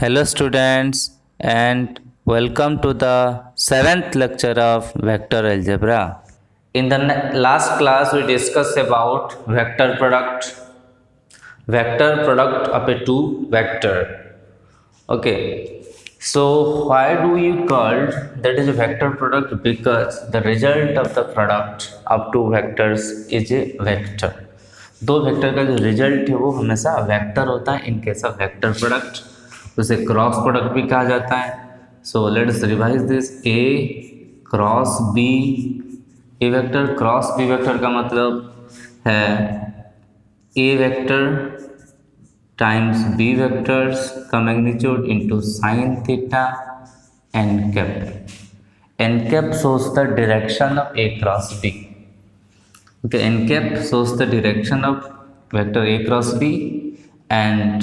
Hello students and welcome to the 7th lecture of vector algebra. In the last class we discussed about vector product of a two vector. Okay, so why do you call that is a vector product? Because the result of the product of two vectors is a vector. दो vector का जो result है वो हमेशा vector होता है in case of vector product, उसे cross product भी कहा जाता है. So let's revise this. A cross B, A vector cross B vector का मतलब है A vector times B vectors का magnitude into sine theta N cap. N cap shows the direction of a cross b. Okay, n cap shows the direction of vector a cross b and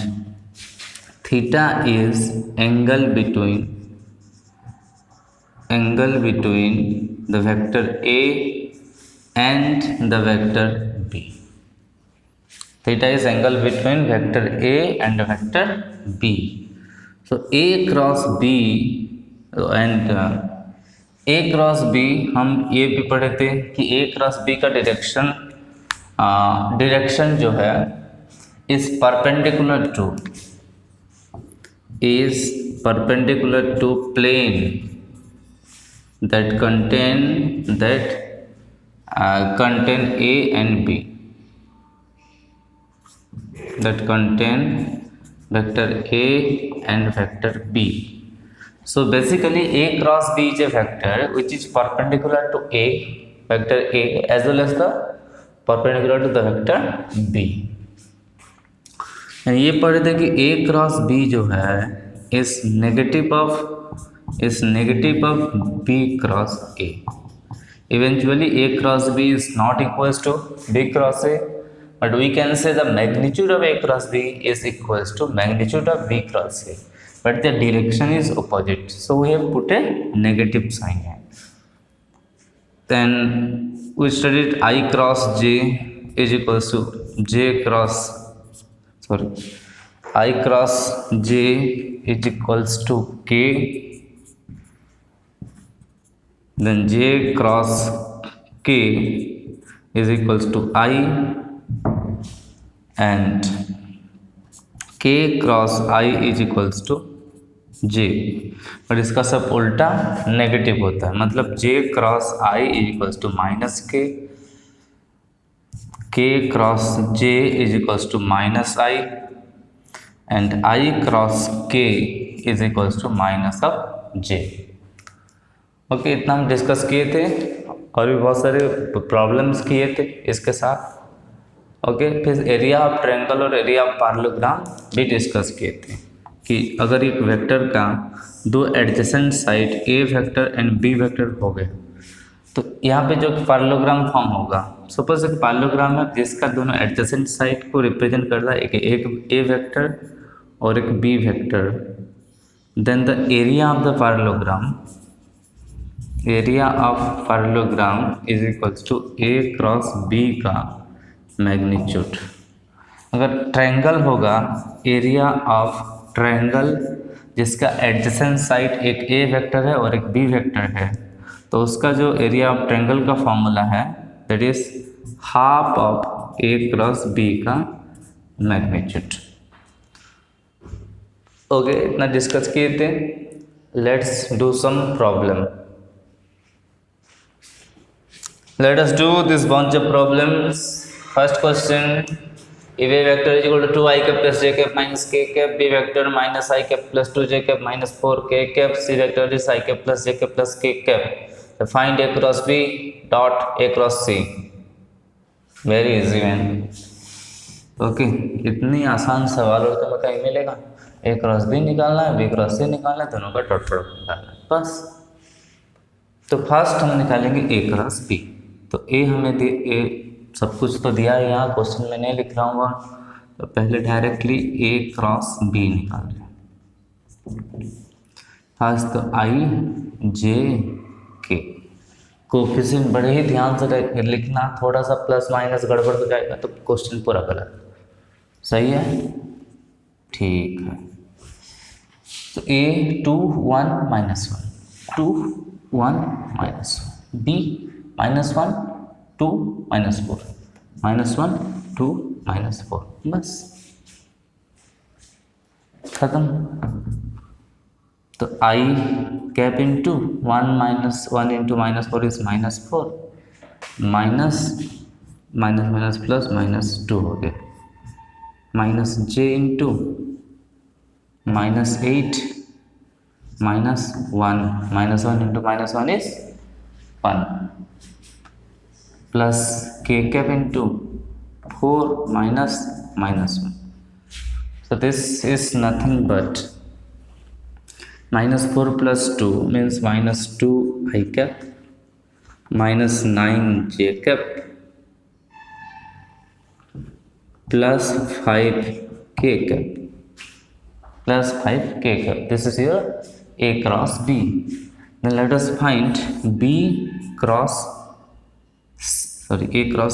theta is angle between the vector a and the vector b. Theta is angle between vector a and the vector b. So a cross b and A cross B हम ये भी पढ़े थे कि A cross B का direction जो है is perpendicular to plane that contain A and B, that contain vector A and vector B. So basically A cross B is a vector which is perpendicular to vector A as well as the perpendicular to the vector B. And ये पढ़े थे कि A cross B जो है is negative of B cross A. Eventually A cross B is not equals to B cross A, but we can say the magnitude of A cross B is equals to magnitude of B cross A. But the direction is opposite, so we have put a negative sign here. Then we studied I cross J is equals to I cross J is equals to K, then J cross K is equals to I and K cross I is equals to J. और इसका सब उल्टा negative होता है, मतलब J cross I is equals to minus K, K cross J is equals to minus I and I cross K is equals to minus of J. Okay, इतना हम discuss किए थे और भी बहुत सारे प्रॉब्लम्स किए थे इसके साथ. ओके, फिर एरिया ऑफ ट्रायंगल और एरिया ऑफ पैरेललोग्राम भी डिस्कस किए थे कि अगर एक वेक्टर का दो adjacent side A vector and B vector हो गए तो यहाँ पे जो पैरेललोग्राम फॉर्म होगा, सपोज एक पैरेललोग्राम है जिसका दोनों एडजेसेंट साइड को रिप्रेजेंट करता है, एक ए वेक्टर और एक B vector. Then the area of the parallelogram is equals to A cross B का मैग्नीट्यूड. अगर ट्रायंगल होगा, एरिया ऑफ ट्रायंगल जिसका एडजेसेंट साइड एक ए वेक्टर है और एक बी वेक्टर है, तो उसका जो एरिया ऑफ ट्रायंगल का फॉर्मूला है that is half of A cross B का मैग्नीट्यूड. ओके, इतना डिस्कस किए थे. Let's do some problem. Let us do this bunch of problems. First question, if a vector is equal to 2i cap plus j cap minus k cap, b vector minus i cap plus 2j cap minus 4k cap, c vector is i cap plus j cap plus k cap. So find a cross b dot a cross c. Very easy man. Okay, इतनी आसान सवाल हो तो कहीं मिलेगा. a cross b निकालना है, b cross c निकालना है, दोनों का डॉट प्रोडक्ट निकालना है बस. तो फर्स्ट हम निकालेंगे a क्रॉस b. तो a हमें a सब कुछ तो दिया है, यहाँ क्वेश्चन में नहीं लिख रहा हूँ, तो पहले डायरेक्टली ए क्रॉस बी निकाल रहे हैं. फर्स्ट तो आई जे के कोफिशिएंट बड़े ही ध्यान से लिखना, थोड़ा सा प्लस माइनस गड़बड़ हो जाएगा तो क्वेश्चन पूरा गलत. सही है, ठीक है. So A 2 1 minus 1 2 1 minus 1 B minus 1 2 minus 4 minus 1 2 minus 4 बस खत्म। तो I cap into 1 minus 1 into minus 4 is minus 4 minus minus minus plus minus 2 हो गया minus J into -8 -1 into -1 is 1 plus k cap into 4 minus -1. So this is nothing but -4 plus 2 means -2 I cap -9 J cap plus 5 k cap plus 5 k cap. This is your A cross B. Then let us find A cross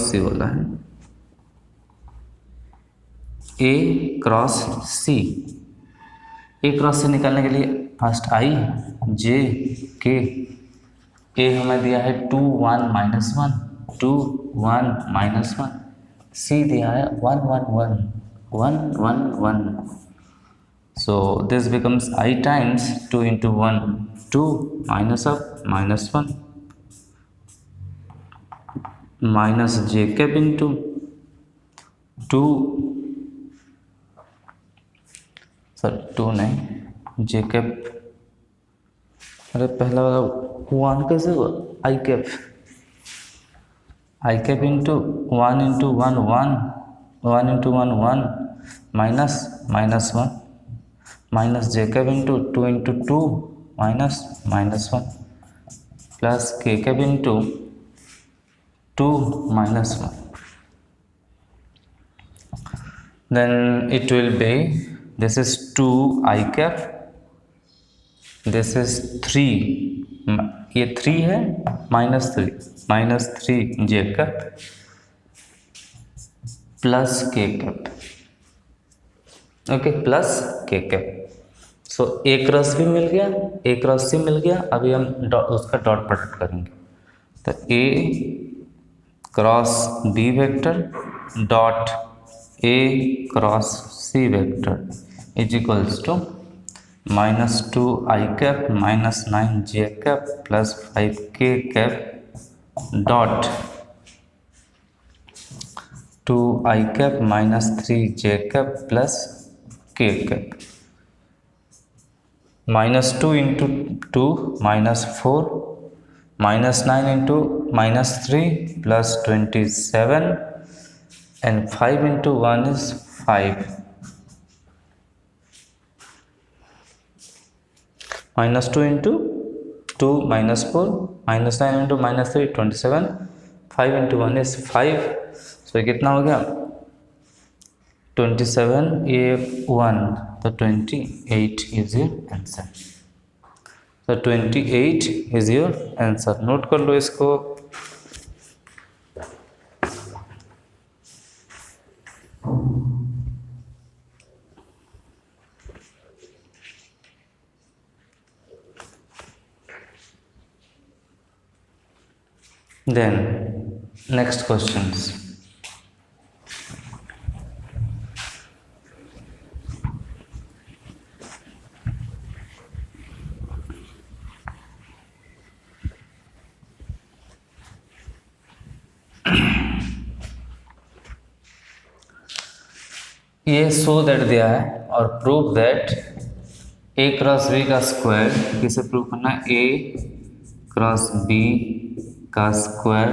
C बोला है A cross C. A cross C निकालने के लिए first I J K. A हमें दिया है 2 1 minus 1 2 1 minus 1. C दिया है 1 1 1 1 1 1. So this becomes I times 2 into 1 2 minus of minus 1 minus J cap into 2 नहीं J cap अरे पहला वाला 1 कैसे हुआ I cap into 1 into 1 1 1 into 1 1 minus 1 minus J cap into 2 into 2 minus 1 plus K cap into 2 minus 1. Then it will be this is 2 I cap, this is 3 ये 3 है minus 3 J cap plus K cap. Okay plus K cap. So A cross भी मिल गया A cross C मिल गया। अभी हम उसका dot product करेंगे तो A cross B vector dot A cross C vector is equals to -2 I cap -9 J cap plus 5 K cap dot 2 I cap -3 J cap plus K cap -2 into 2 -4 -9 into -3 plus 27 and 5 into 1 is 5 -2 into 2 -4 -9 into -3 27 5 into 1 is 5. So कितना हो गया 27 ये 1 तो 28 is your answer. So 28 is your answer. Note कर लो इसको। Then next questions. ये show that दिया है और prove that A cross B का स्क्वायर किसे प्रूव करना है A क्रॉस B का square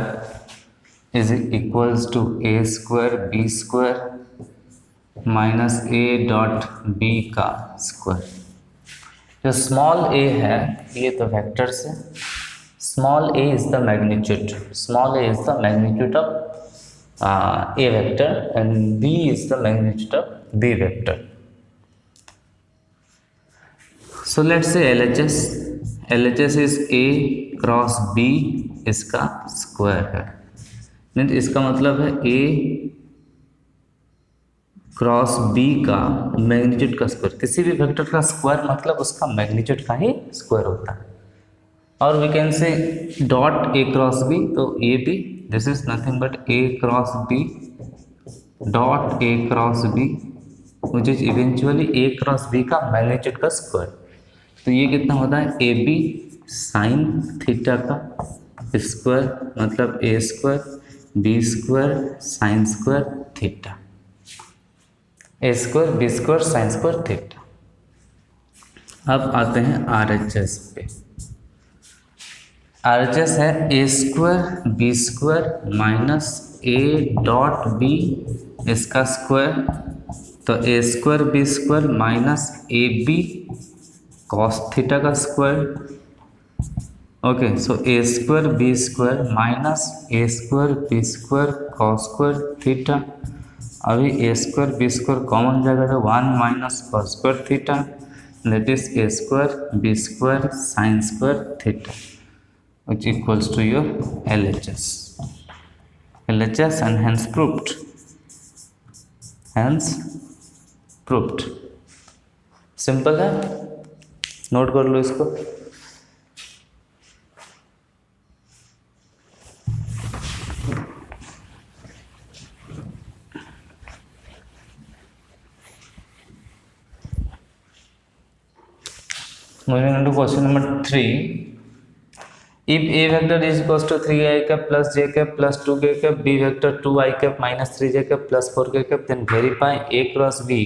is equals to A square B square minus A dot B का स्क्वायर। जो स्मॉल a है ये तो वेक्टर्स है। Small a is the magnitude, small a is the magnitude of a vector and b is the magnitude of b vector. So let's say LHS is a cross b इसका square है। नहीं इसका मतलब है a cross B का magnitude का square, किसी भी वेक्टर का स्क्वायर मतलब उसका मैग्नीट्यूड का ही स्क्वायर होता है। और we can say dot A cross B, तो A B this is nothing but A cross B dot A cross B which is eventually A cross B का मैग्नीट्यूड का स्क्वायर। तो ये कितना होता है, ए बी साइन थीटा का square मतलब A square B square sine square theta, A square B square sine square theta. अब आते हैं RHS पे। RHS है A square B square minus A dot B इसका स्क्वायर, तो A square B square minus A B cos theta का square. Okay, so A square B square minus A square B square cos square theta. अभी A square B square common जाएगा तो 1 minus cos square theta, that is A square B square sine square theta which equals to your LHS and hence proved, simple है, note कर लो इसको। Moving on to question number 3. If A vector is equals to 3i cap plus j cap plus 2k cap, B vector 2i cap minus 3j cap plus 4k cap, then verify A cross B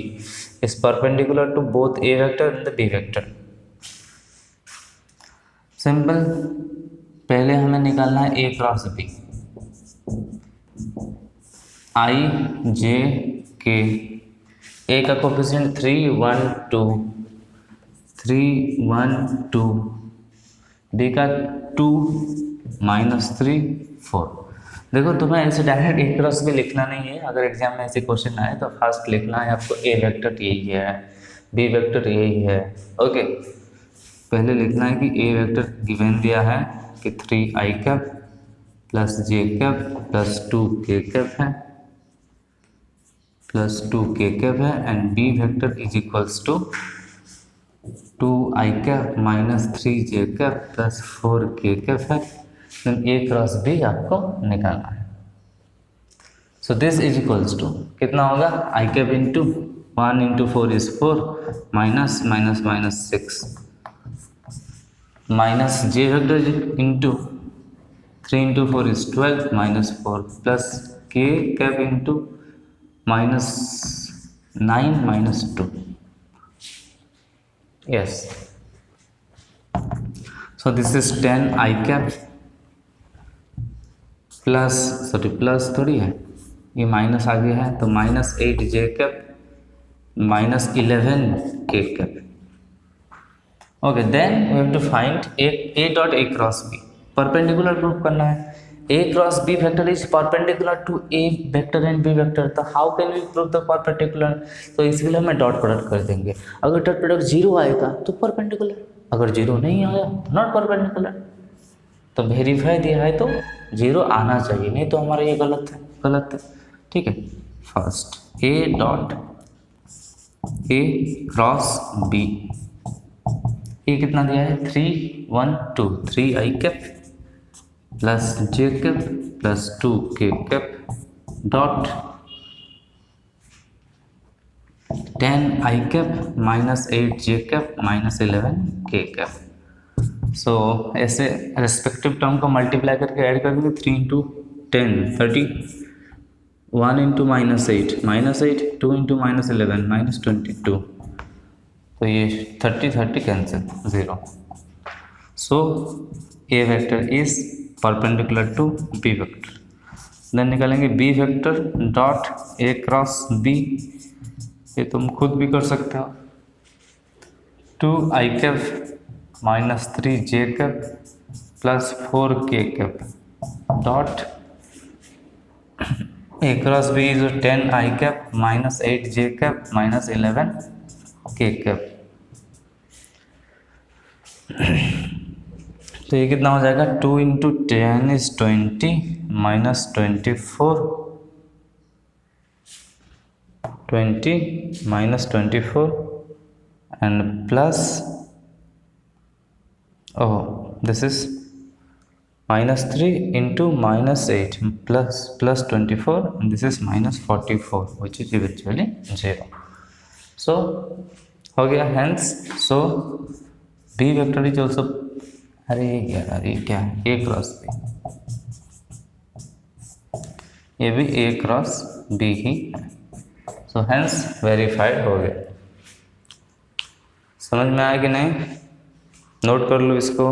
is perpendicular to both A vector and the B vector. Simple, पहले हमें निकालना है A cross B, I J K, A का coefficient 3 1 2 3 1 2, B का 2 minus 3 4। देखो तुम्हें ऐसे direct ए cross भी लिखना नहीं है, अगर एग्जाम में ऐसे क्वेश्चन आए तो फर्स्ट लिखना है आपको ए वेक्टर यही है, बी वेक्टर यही है। ओके, पहले लिखना है कि ए वेक्टर गिवन दिया है कि 3i cap plus J cap plus 2k cap है प्लस 2k कैप है, and B vector is equals to 2i cap minus 3j cap plus 4k cap है। देन ए क्रॉस बी आपको निकालना है। So this is equals to कितना होगा, i cap into 1 into 4 is 4 minus minus minus 6 minus j vector into 3 into 4 is 12 minus 4 plus k cap into minus 9 minus 2। Yes, so this is 10i cap plus sorry plus थोड़ी है, ये minus आ गया है तो minus 8j cap minus 11k cap. Okay, then we have to find a dot A cross B, perpendicular proof करना है। a cross b vector is perpendicular to a vector and b vector, तो how can we prove the perpendicular, तो इसके लिए हम dot product कर देंगे। अगर डॉट प्रोडक्ट 0 आएगा तो परपेंडिकुलर, अगर 0 नहीं आया नॉट परपेंडिकुलर। तो वेरीफाई दिया है तो 0 आना चाहिए, नहीं तो हमारा ये गलत है। ठीक है, first a dot a cross b, ये कितना दिया है 3 1 2 3i cap plus J cap plus 2k cap dot 10i cap minus 8j cap minus 11k cap. So ऐसे रेस्पेक्टिव टर्म को मल्टीप्लाई करके ऐड कर देंगे, 3 into 10 30, 1 into minus 8 2 into minus 11 minus 22, तो ये 30 cancel 0। So A vector is perpendicular to B vector. Then निकालेंगे B vector dot A cross B, ये तुम खुद भी कर सकते हो, 2i cap minus 3j cap plus 4k cap dot A cross B is 10i cap minus 8j cap minus 11k cap. तो ये कितना हो जाएगा, 2 into 10 is 20 minus 24 20 minus 24 and plus, oh, this is minus 3 into minus 8 plus 24, and this is minus 44, which is eventually 0. So हो गया, hence so B vector is also, अरे यार ये क्या है, A क्रॉस B, ये भी A क्रॉस B ही है. सो हेंस वेरीफाइड हो गया. समझ में आया कि नहीं? नोट कर लो इसको.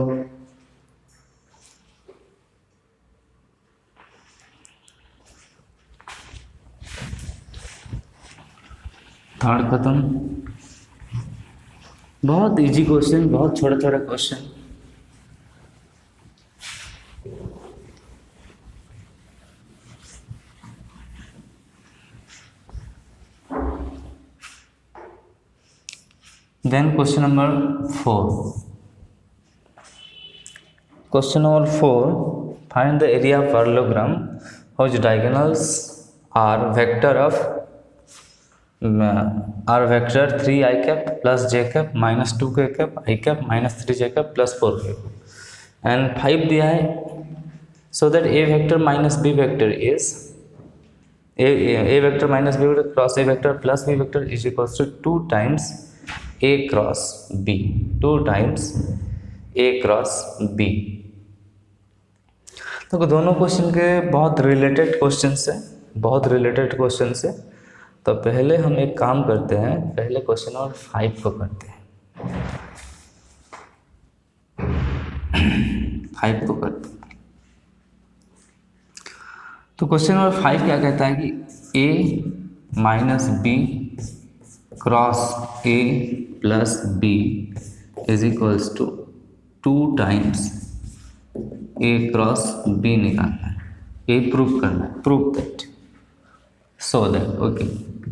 थर्ड खत्म. बहुत इजी क्वेश्चन, बहुत छोटा छोटा question. Then question number 4. Question number 4. Find the area of parallelogram whose diagonals are vector 3 I cap plus j cap minus 2 k cap I cap minus 3 j cap plus 4 k and 5 दिया है. So that a vector minus b vector is a vector minus b vector cross a vector plus b vector is equals to 2 times a cross b, 2 times a cross b. तो दोनों question के बहुत related question से. तो पहले हम एक काम करते हैं, पहले क्वेश्चन नंबर 5 को करते हैं. 5 को करते हैं. तो क्वेश्चन नंबर 5 क्या कहता है कि a minus b cross a plus b is equals to 2 times a cross b निकालना है, ये प्रूव करना है. Prove that, so that okay.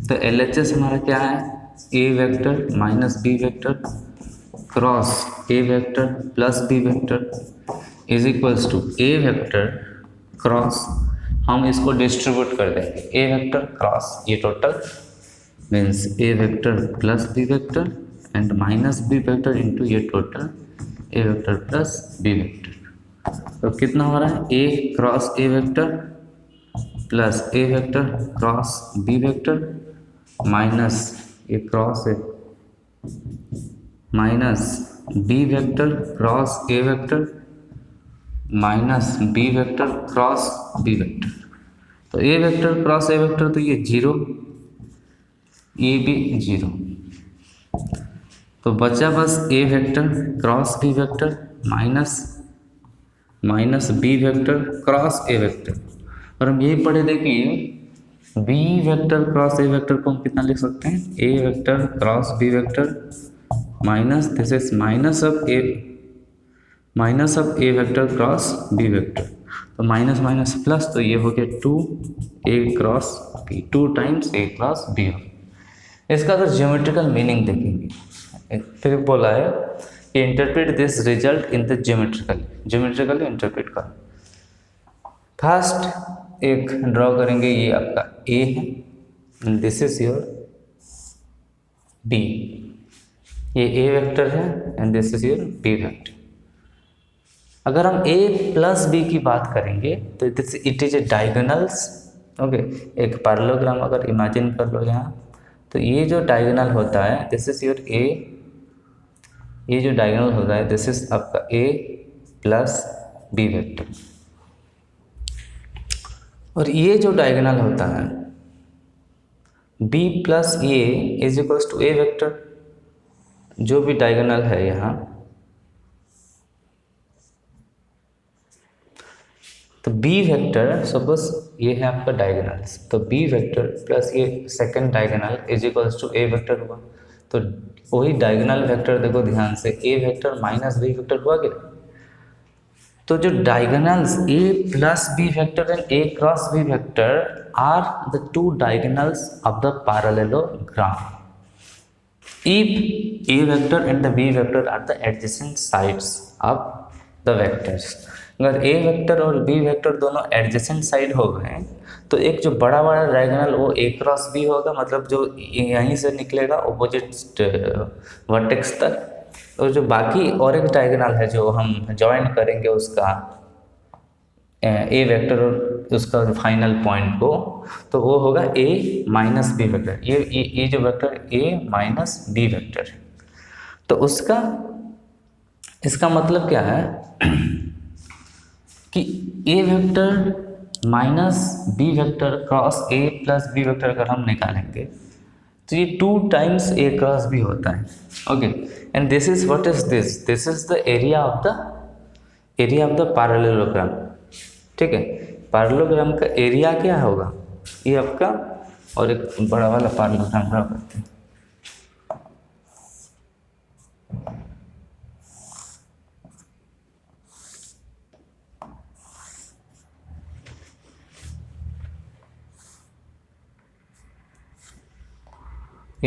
तो LHS हमारा क्या है? a vector minus b vector cross a vector plus b vector is equals to a vector cross, हम इसको डिस्ट्रीब्यूट कर देंगे, a वेक्टर क्रॉस ये total means a vector plus b vector and minus b vector into ये total a vector plus b vector. तो कितना हो रहा है? a cross a vector plus a vector cross b vector minus a cross a minus b vector cross a vector minus b vector cross b vector. तो a vector cross a vector, तो ये 0, ये भी 0. तो बचा बस a vector cross b vector minus b vector cross a vector. और हम यही पढ़े थे कि b vector cross a vector को हम कितना लिख सकते हैं? a vector cross b vector minus this is minus of a vector cross b vector. तो माइनस माइनस प्लस, तो ये हो गया 2a cross b, 2 times a cross b. इसका अगर ज्योमेट्रिकल मीनिंग देखेंगे, फिर बोला है कि interpret this result in the geometrically interpret कर. फर्स्ट एक ड्रॉ करेंगे, ये आपका a है and this is your b. ये a वेक्टर है and this is your b vector. अगर हम a प्लस b की बात करेंगे तो this it is a diagonals. Okay, एक पैरेललोग्राम अगर इमेजिन कर लो यहाँ, तो ये जो डायगोनल होता है दिस इज योर a, ये जो डायगोनल होता है दिस इज आपका a प्लस b वेक्टर. और ये जो डायगोनल होता है b plus a is equals to a vector. जो भी डायगोनल है यहाँ, तो b वेक्टर सपोज ये है आपका डायगोनल्स, तो b वेक्टर प्लस ये second diagonal is equals to a vector हुआ. तो वही डायगोनल वेक्टर देखो ध्यान से, a vector minus b vector हुआ क्या? तो जो diagonals a plus b vector and a cross b vector are the 2 diagonals of the parallelogram. If a vector and the b vector are the adjacent sides of the vectors, अगर ए vector और B vector दोनों adjacent side हो गए तो एक जो बड़ा बड़ा डायगोनल वो ए क्रॉस बी होगा, मतलब जो यहीं से निकलेगा ऑपोजिट वर्टेक्स तक, और जो बाकी और एक डायगोनल है जो हम ज्वाइन करेंगे उसका ए वेक्टर और उसका फाइनल पॉइंट को, तो वो होगा ए माइनस बी वेक्टर। ये जो vector A minus B vector है, तो उसका इसका मतलब क्या है कि A vector minus B vector cross A plus B vector अगर हम निकालेंगे तो ये 2 टाइम्स ए क्रॉस बी होता है। Okay, and this is what is this is the area of the parallelogram. ठीक है, पैरेललोग्राम का एरिया क्या होगा, ये आपका, और एक बड़ा वाला पैरेललोग्राम ड्रा करते हैं।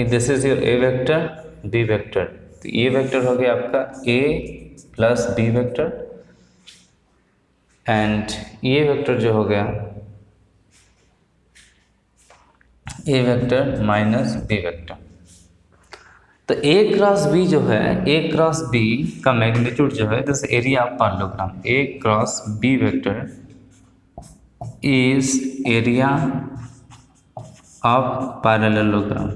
This is your A vector B vector, तो ए वेक्टर हो गया आपका A plus B vector, and A vector जो हो गया A vector minus B vector. तो ए क्रॉस बी जो है, ए क्रॉस बी का मैग्नीट्यूड जो है, this area of parallelogram, A cross B vector is area of parallelogram.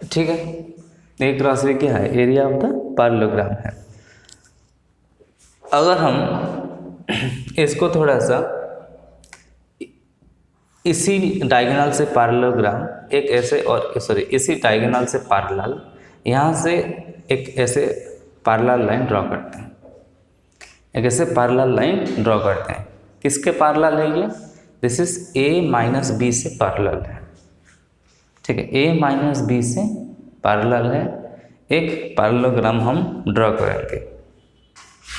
ठीक है, ए क्रॉस बी क्या है, एरिया ऑफ द पैरेललोग्राम है। अगर हम इसको थोड़ा सा इसी डायगोनल से पैरेललोग्राम एक ऐसे, और सॉरी इसी डायगोनल से पैरेलल यहाँ से एक ऐसे पैरेलल लाइन ड्रॉ करते हैं, एक ऐसे पैरेलल लाइन ड्रॉ करते हैं। किसके पैरेलल है ये, this is a minus b से पैरेलल है। ठीक है, ए माइनस बी से पैरेलल है, एक पैरेललोग्राम हम ड्रॉ करेंगे,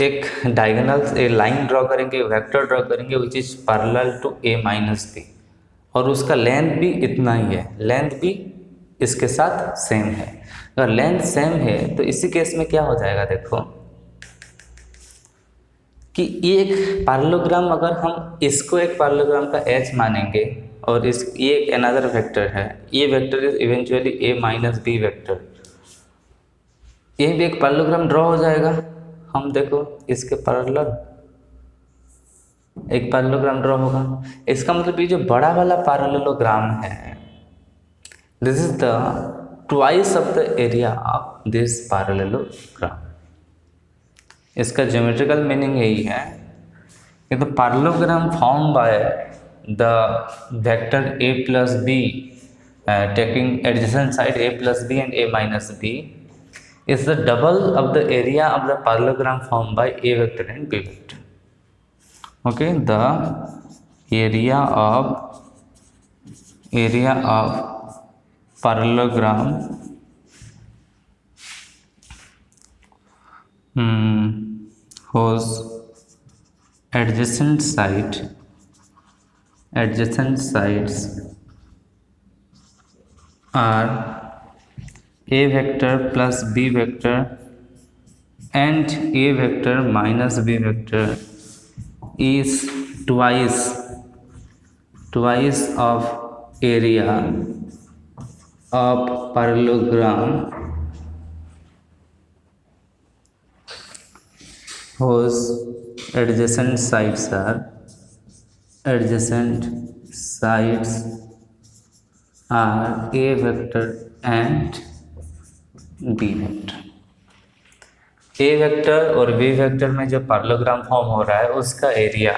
एक डायगोनल ए लाइन ड्रॉ करेंगे, वेक्टर ड्रॉ करेंगे which is parallel to a minus b, और उसका लेंथ भी इतना ही है, लेंथ भी इसके साथ सेम है। अगर लेंथ सेम है तो इसी केस में क्या हो जाएगा, देखो कि एक पैरेललोग्राम, अगर हम इसको एक पैरेललोग्राम का एच मानेंगे और ये एक अनदर वेक्टर है, ये vector is eventually a minus B vector, ये भी एक पैरेललोग्राम ड्रॉ हो जाएगा। हम देखो इसके पैरेलल एक पैरेललोग्राम ड्रॉ होगा। इसका मतलब ये जो बड़ा वाला पैरेललोग्राम है, this is the twice of the area of this parallelogram. इसका ज्योमेट्रिकल मीनिंग यही है कि the parallelogram form by the vector a plus b taking adjacent side a plus b and a minus b is the double of the area of the parallelogram formed by a vector and b vector. Okay, the area of parallelogram whose adjacent sides are a vector plus b vector and a vector minus b vector is twice of area of parallelogram whose adjacent sides are a vector and b vector। a vector और b vector में जो parallelogram form हो रहा है उसका area,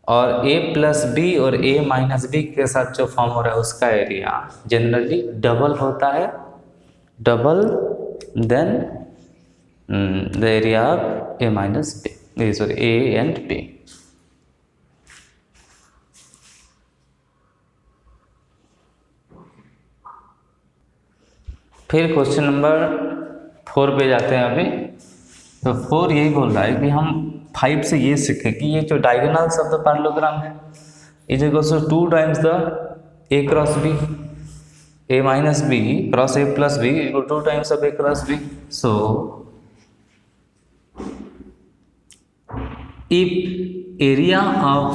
और a plus B और a minus B के साथ जो फॉर्म हो रहा है उसका एरिया जनरली डबल होता है, double then the area of a minus b, sorry a and b। फिर क्वेश्चन नंबर 4 पे जाते हैं अभी। तो 4 यही बोल रहा है कि हम 5 से ये सीखें कि ये जो डायगोनल्स ऑफ द पैरेललोग्राम है is equals to 2 times the a cross b. a minus b cross a plus b equal to 2 times of a cross b. So if area of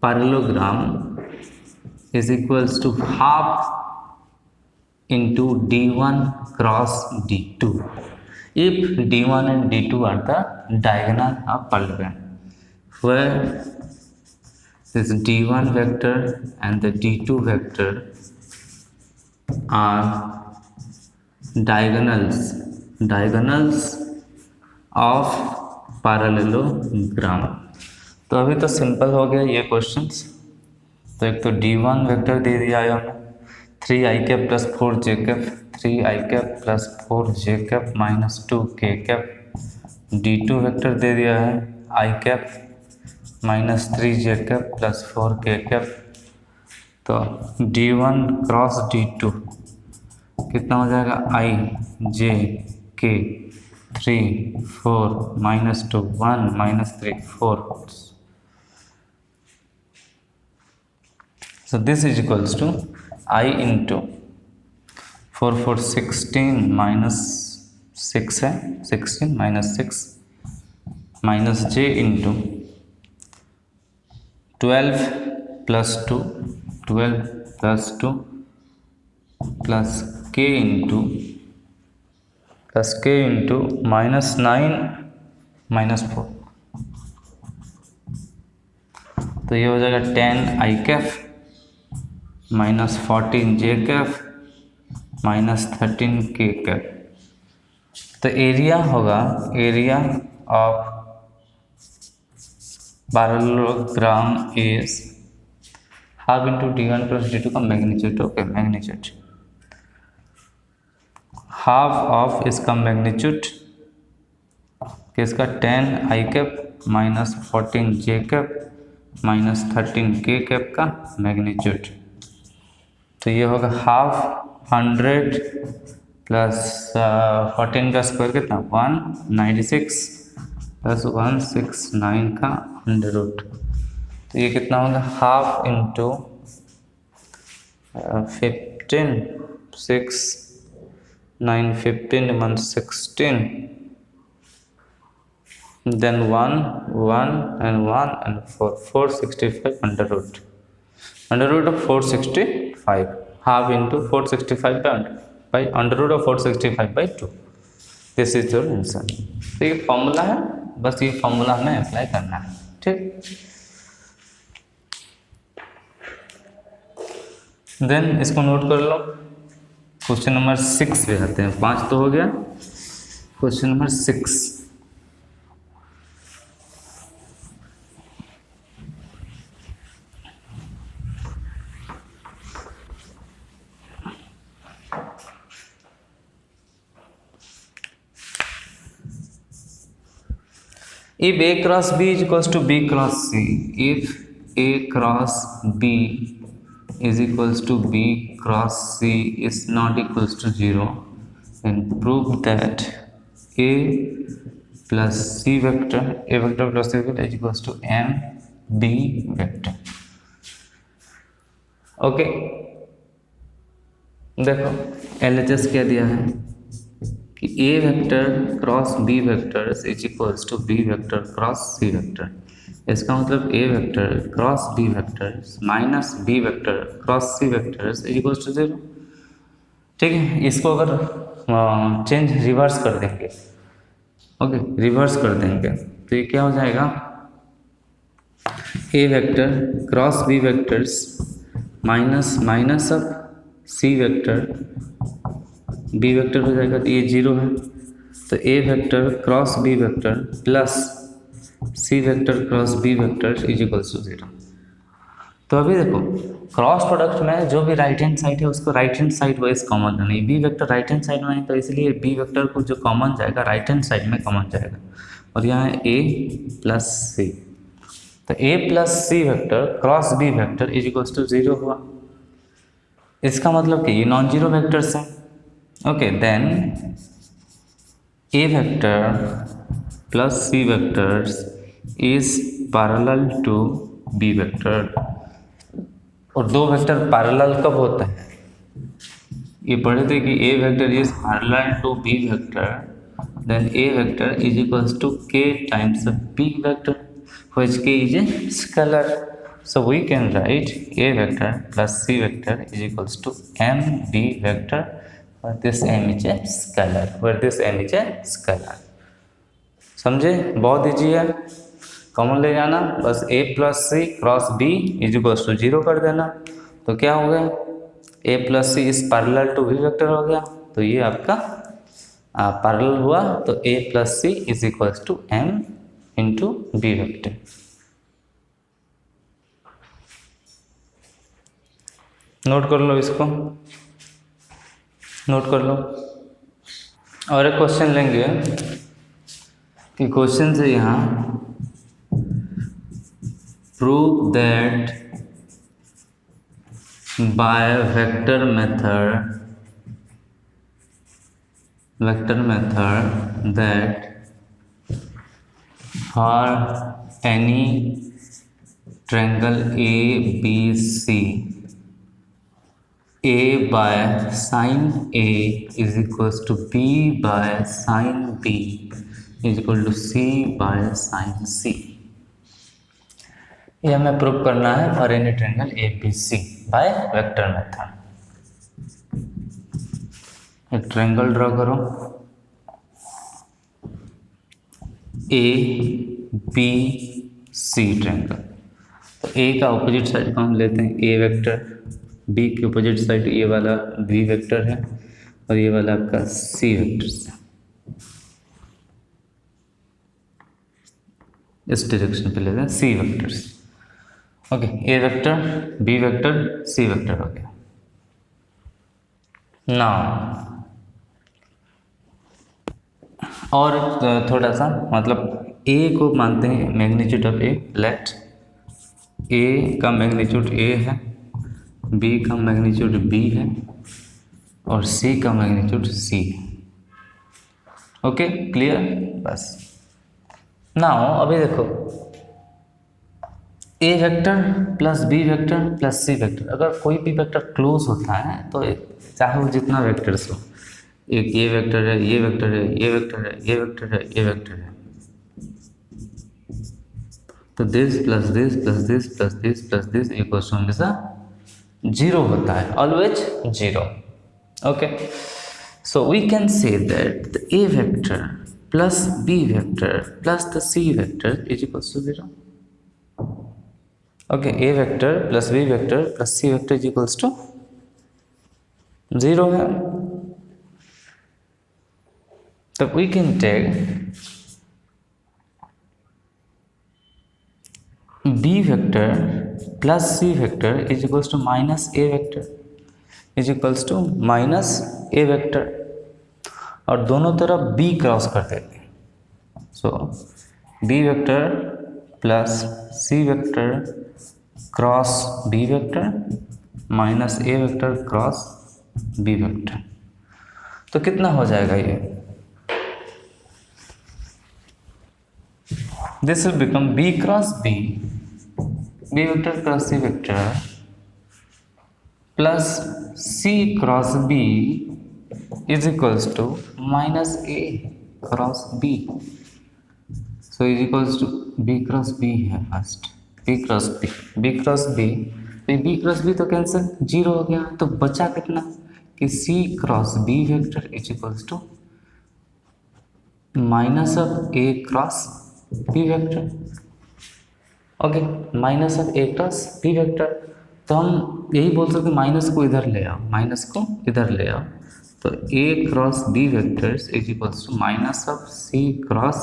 parallelogram is equals to half into d1 cross d2, if d1 and d2 are the diagonal of parallelogram, where this d1 vector and the d2 vector are diagonals of parallelogram. तो अभी तो simple हो गया ये questions. तो एक तो d1 vector दे दिया है हमें 3i cap plus 4j cap, 3i cap plus 4j cap minus 2k cap. d2 vector दे दिया है i cap minus 3j cap plus 4k cap. तो d1 क्रॉस d2 कितना हो जाएगा i j k 3 4 minus 2 1 minus 3 4। So this is equals to I into 4 4 16 minus 6 है 16 minus 6 minus j into 12 plus 2 plus k into minus 9 minus 4। तो ये हो जाएगा 10 i Kaif minus 14 j Kaif minus 13 k Kaif. तो area होगा area of parallelogram is half into d1 plus d2 का magnitude. Okay magnitude half of इसका magnitude किसका 10 i cap minus 14 j cap minus 13 k cap का मैग्नीट्यूड। तो ये होगा हाफ 100 प्लस 14 का स्क्वायर कितना 196 प्लस 169 का अंडर रूट। तो ये कितना होगा half into 15 6 9 15 116 then 1 and 4 465 under root of 465 half into 465 by under root of 465 by 2। This is your answer. तो ये फॉर्मूला है, बस ये फॉर्मूला हमें अप्लाई करना है। ठीक, देन इसको नोट कर लो। क्वेश्चन नंबर 6 पे आते हैं। 5 तो हो गया, question number 6। If A cross B is equals to B cross C, if A cross B is equals to B cross C is not equals to 0, then prove that A plus C vector, A vector plus C vector is equals to M B vector। Okay, देखो LHS क्या दिया है कि A vector cross B vectors is equals to B vector cross C vector. इसका मतलब A vector cross B vectors minus B vector cross C vectors is equals to 0। ठीक है, इसको अगर चेंज रिवर्स कर देंगे, ओके रिवर्स कर देंगे तो ये क्या हो जाएगा A vector cross B vectors minus of C vector B vector हो जाएगा। तो ये 0 है, तो A vector cross B vector plus C vector cross B vector is equals to 0। तो अभी देखो क्रॉस प्रोडक्ट में जो भी राइट हैंड साइड है उसको right hand side wise common करना है। B vector right hand side में है तो इसलिए B वेक्टर को जो कॉमन जाएगा राइट हैंड साइड में कॉमन जाएगा। और यहाँ है A प्लस C, तो A plus C vector cross B vector is equals to 0 हुआ। इसका मतलब कि ये नॉन जीरो वेक्टर्स हैं। Okay, then A vector plus C vectors is parallel to B vector. और दो वेक्टर पैरेलल कब होता है? ये पढ़े थे कि A vector is parallel to B vector, then a vector is equals to k times of b vector, which k is a scalar. So we can write a vector plus c vector is equals to m b vector, where this m is a scalar, where this m is a scalar. समझे? बहुत easy है, common ले जाना, बस a plus c cross b is equals to 0 कर देना, तो क्या हो गया, a plus c is parallel to b vector हो गया, तो ये आपका पैरेलल हुआ, तो a plus c is equals to m into b vector. Note कर लो, इसको नोट कर लो। और एक क्वेश्चन लेंगे कि क्वेश्चन से यहाँ prove that by vector method that for any triangle ABC, A by sin A is equals to B by sin B is equal to C by sin C। ये हमें prove करना है for any triangle ABC by vector method. एक triangle draw करो, ए b सी triangle. तो ए का opposite side को हम लेते हैं ए वेक्टर, बी के ऑपोजिट साइड ये वाला बी वेक्टर है, और ये वाला आपका सी वेक्टर है। इस डायरेक्शन पे लेते हैं सी vectors. Okay, a vector, B vector, C vector हो गया। नाउ और थोड़ा सा मतलब ए को मानते हैं मैग्नीट्यूड ऑफ ए, लेट ए का मैग्नीट्यूड ए है, बी का मैग्नीट्यूड बी है, और सी का मैग्नीट्यूड सी है। Okay, clear? बस नाउ अभी देखो, A vector plus B vector plus C vector, अगर कोई भी वेक्टर क्लोज होता है तो चाहे वो जितना वेक्टर्स हो, एक ये वेक्टर है, ये वेक्टर है, ये वेक्टर है, ये वेक्टर है, ये वेक्टर है, तो this plus this plus this plus this plus this equals to हमेशा 0 होता है, always 0। Okay, so we can say that the a vector plus B vector plus the c vector is equals to 0। Okay, a vector plus B vector plus C vector is equals to 0 है। So we can take b vector plus c vector is equals to minus a vector is equals to minus a vector, और दोनों तरफ b cross कर देते हैं। सो b vector plus c vector cross b vector minus a vector cross b vector, तो कितना हो जाएगा ये? This will become b cross b, b vector cross c vector plus c cross b is equals to minus a cross b. So is equals to b cross b है first, b cross b, b cross b, तो b cross b तो cancel, 0 हो गया, तो बचा कितना कि c cross b vector is equals to minus of a cross b vector. Okay, minus of A cross B vector, तो हम यही बोल सकते हैं माइनस को इधर ले आओ, माइनस को इधर ले आओ, तो A cross B vectors is equals to minus of C cross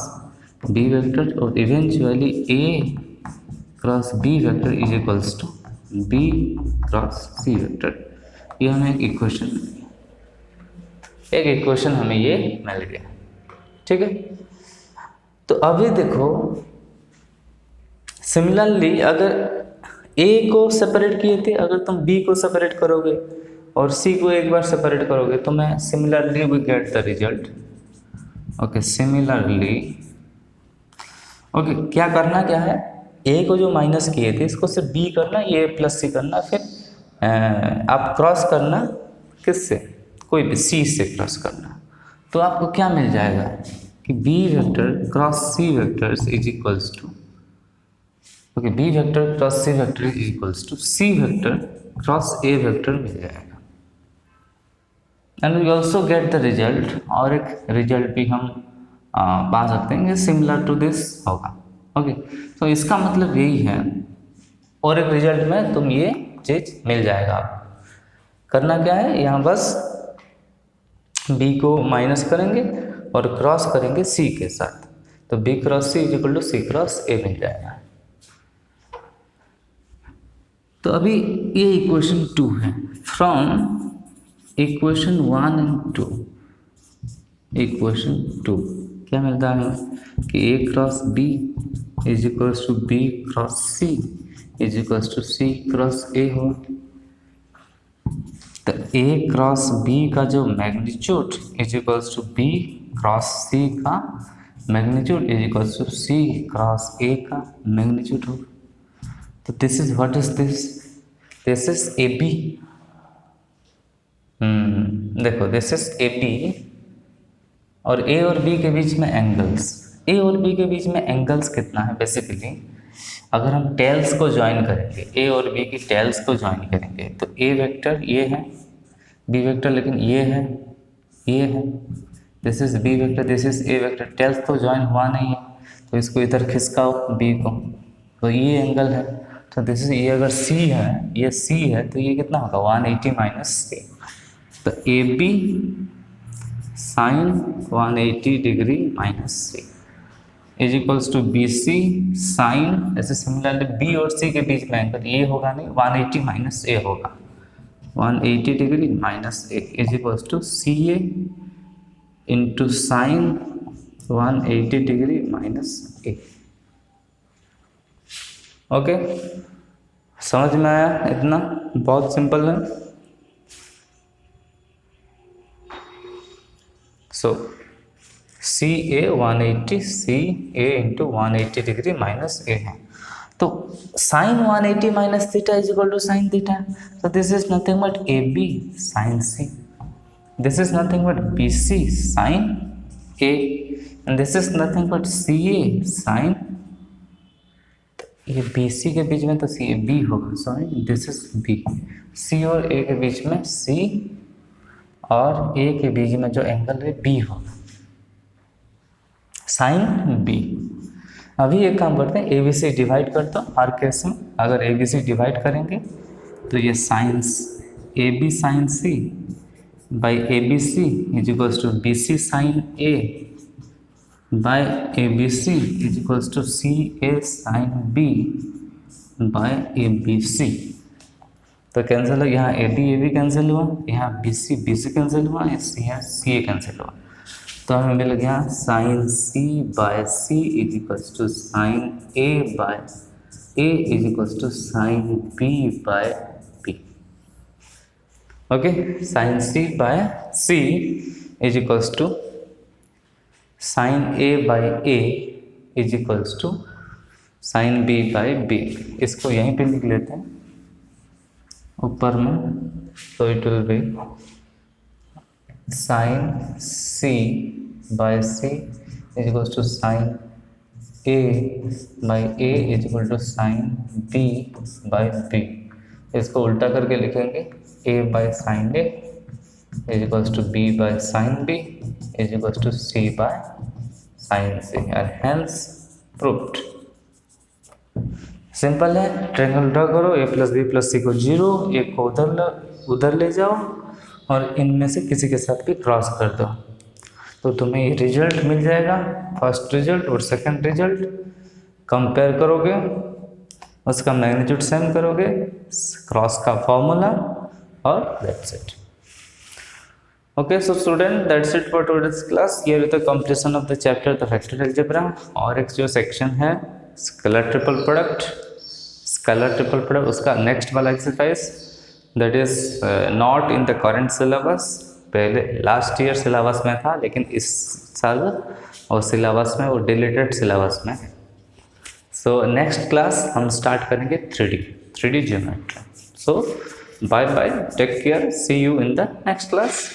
B vector, और eventually A cross B vector is equals to B cross C vector. ये हमें एक इक्वेशन हमें ये मिल गया, ठीक है। तो अभी देखो, सिमिलरली अगर ए को सेपरेट किए थे, अगर तुम बी को सेपरेट करोगे और सी को एक बार सेपरेट करोगे, तो मैं similarly we get the result. Okay, similarly okay, क्या करना क्या है, ए को जो माइनस किए थे इसको सिर्फ बी करना, ये प्लस सी करना, फिर आप क्रॉस करना किससे, कोई भी सी से क्रॉस करना, तो आपको क्या मिल जाएगा कि B vector cross C vector is equals to, okay, B vector cross C vector is equals to C vector cross A vector मिल जाएगा। And we also get the result, और एक रिजल्ट भी हम पा सकते हैं सिमिलर टू दिस होगा। ओके, तो इसका मतलब यही है, और एक रिजल्ट में तुम ये चीज़ मिल जाएगा आपको। करना क्या है, यहाँ बस b को माइनस करेंगे और क्रॉस करेंगे c के साथ, तो b cross c is equal to c cross a मिल जाएगा। तो अभी ये इक्वेशन 2 है। फ्रॉम इक्वेशन 1 एंड 2, इक्वेशन 2 क्या मिलता है कि a cross b is equals to b cross c is equals to c cross a हो। तो a क्रॉस b का जो magnitude is equals to b cross c का magnitude is equals to c cross a का magnitude होगा। तो this is what is this is a b. देखो this is a b, और a और b के बीच में एंगल्स, a और b के बीच में एंगल्स कितना है, बेसिकली अगर हम टेल्स को ज्वाइन करेंगे, a और b की टेल्स को ज्वाइन करेंगे, तो a वेक्टर ये है, b वेक्टर लेकिन ये है, this is b vector, this is a vector, tails तो ज्वाइन हुआ नहीं है, तो इसको इधर खिसकाओ b को, तो ये एंगल है। तो दिस इज, ये अगर c है, ये c है, तो ये कितना होगा 180 माइनस c, तो A B sign 180 degree minus c is equals to b C sign, ऐसे सिमिलरली बी और सी के बीच में एंगल ये होगा नहीं, 180 माइनस ए होगा, 180 degree minus A is equals to C A into sine 180 degree minus A. Okay, समझ में आया? इतना बहुत सिंपल है। So C A 180 C A into 180 degree minus A है, तो sine 180 minus theta is equal to sine theta, तो this is nothing but A B sine C, this is nothing but B C sine A, and this is nothing but C a sign, ये B C के बीच में तो सी A B होगा, sorry this is B, सी और ए के बीच में सी और ए के बीच में जो एंगल है बी होगा, साइन बी। अभी एक काम करते हैं, ए बी सी डिवाइड करता हूँ हर केस में, अगर ए बी सी डिवाइड करेंगे तो ये sines a B sine c by a b c is equals to b C sine a by a b c is equals to C a sine b by a b c. तो cancel हो, यहाँ A B cancel हुआ, यहाँ B C cancel हुआ, यहाँ सी ए cancel हुआ, तो हमें मिल गया sine c by c is equals to sine a by a is equals to sine b by b. Okay, sine c by c is equals to sine a by a is equals to sine b by b. इसको यहीं पे लिख लेते हैं ऊपर में, तो it will be sine c by c is equals to sine a by a is equal to sine b by b. इसको उल्टा करके लिखेंगे, A by sine A is equals to B by sine B is equals to C by sine C, and hence proved. Simple है, triangle draw करो, A plus B plus C को 0, एक को उधर ले जाओ और इनमें से किसी के साथ भी क्रॉस कर दो, तो तुम्हें ये रिजल्ट मिल जाएगा, फर्स्ट रिजल्ट और सेकंड रिजल्ट कंपेयर करोगे, उसका मैग्नीट्यूड सेम करोगे, क्रॉस का फॉर्मूला, और that's it. Okay, so student that's it for today's class. ये with the completion of the chapter the vector algebra, और एक जो सेक्शन है स्केलर ट्रिपल प्रोडक्ट, उसका नेक्स्ट वाला exercise that is not in the current syllabus, पहले last year syllabus में था, लेकिन इस साल और सिलेबस में वो डिलीटेड सिलेबस में है। सो नेक्स्ट क्लास हम स्टार्ट करेंगे 3D geometry. So bye bye, take care, see you in the next class.